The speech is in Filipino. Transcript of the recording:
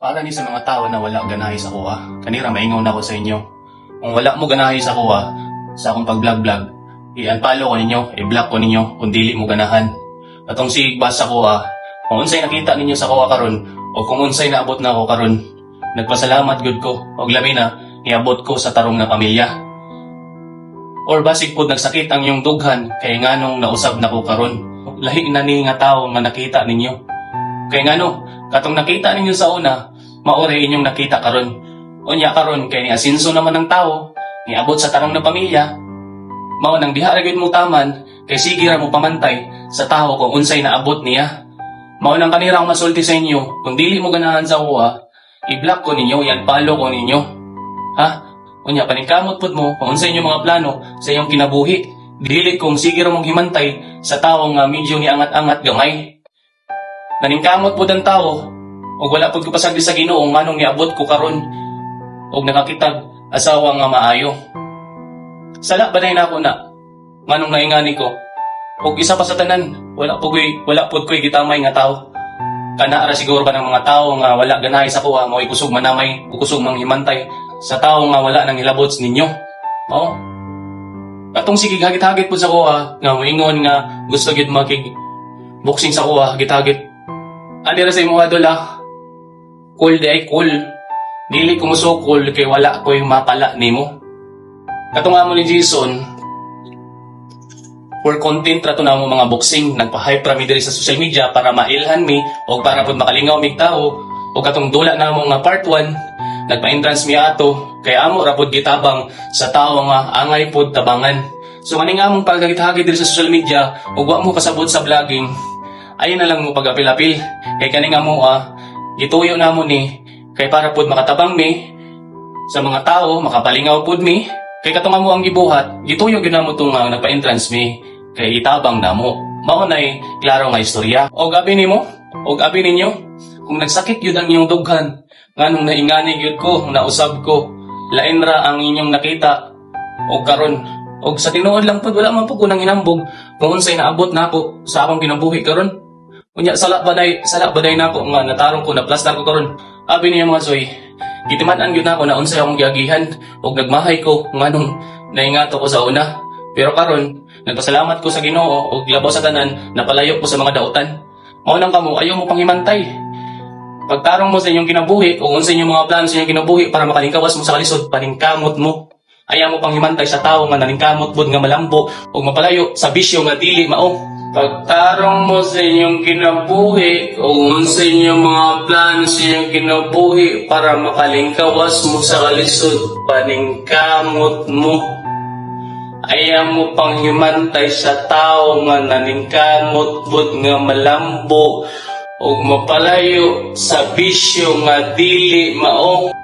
Para ni sa mga tao na wala ganahi sa kuha, kanira maingon ako sa inyo. Kung wala mo ganahi sa kuha, sa akong pag-vlog-vlog, i-unfollow ko ninyo, i-block ko ninyo kung dili mo ganahan. Atong sigbas sa kuha, kung unsay nakita ninyo sa kuha karon o kung unsay naabot na ako karon, nagpasalamat gud ko og labi na niabot ko sa tarong na pamilya. Or basig pud nagsakit ang iyong dughan kay nganong nausab na ko karon. Lahi na ni nga tawo nga nakita ninyo. Kay ngano, katong nakita ninyo sa una, maori inyong nakita karon. Unya karon kay ni asinso naman ng tawo, niabot sa tarong na pamilya. Mao nang diha ra gyud mo taman kay sige ra mo pamantay sa tawo kung unsay naabot niya. Mao nang kanira akong masulti sa inyo, kung dili mo ganahan sa kuha, i-block ko ninyo, yan follow ko ninyo. Ha? Unya paningkamot pud mo kung unsay inyong mga plano sa iyong kinabuhi. Dili kung sige ra mong himantay sa tawo nga medyo ni angat-angat gamay. Naningkamot pud ang tawo ug wala pud ko pasagdi sa Ginoo nganong niabot ko karon ug nakakitag asawa nga maayo. Sala ba na ako na nganong naingani ko. Ug isa pa sa tanan, wala pud ko'y gitamay nga tao. Kana ra siguro ba ng mga tao nga wala ganahay sa kuha mo ikusog manamay, kusog manghimantay sa tao nga wala nang hilabot ninyo. Mao. Katong sige hagit-hagit pud sa kuha nga moingon nga gusto gid makig boxing sa kuha, hagit-hagit. Ani ra sa imo adula. Cool di ay cool. Dili ko musukol kay wala ko'y mapala nimo. Katong amo ni Jason, for content rato na mo mga boxing, nagpa-hype ra mi diri sa social media para mailhan mi o para pud makalingaw mig tao o katong dula na mo nga part 1, nagpa-entrance mi ato kay amo ra pud gitabang sa tao nga angay pud tabangan. So maning among pagagit-hagit diri sa social media ug wa mo kasabot sa vlogging, ay na lang mo pag-apil-apil kay kaning amo gituyo na mo ni kay para pud makatabang mi sa mga tao, makapalingaw pud mi kay katong amo ang gibuhat, gituyo gyud namo tong nagpa-entrance mi kay itabang namo. Mao nay klaro nga istorya. Og abi nimo, og abi ninyo, kung nagsakit gyud ang inyong dughan, nganong naingani gyud ko, nausab ko, lain ra ang inyong nakita og karon. Og sa tinuod lang pud wala man pud ko nang inambog kung unsay naabot nako sa akong kinabuhi karon. Unya sala baday nako nga natarong ko na plaster ko karon. Abi niya mga soy, gitiman-an gyud nako na unsay akong giagihan og nagmahay ko nganong naingato ko sa una. Pero karon, nagpasalamat ko sa Ginoo og labaw sa tanan napalayo ko sa mga dautan. Mao nang kamo ayaw mo panghimantay. Pagtarong mo sa inyong kinabuhi o unsay inyong mga plano sa inyong kinabuhi para makalingkawas mo sa kalisod, paningkamot mo. Ayaw mo panghimantay sa tao nga naningkamot pud nga malambo o mapalayo sa bisyo nga dili mao. Pagtarong mo sa inyong kinabuhi o sa inyong mga plano sa inyong kinabuhi para makalingkawas mo sa kalisod, paningkamot mo. Ayaw mo panghimantay sa tao nga naningkamot pud nga malambo o mapalayo sa bisyo nga dili mao.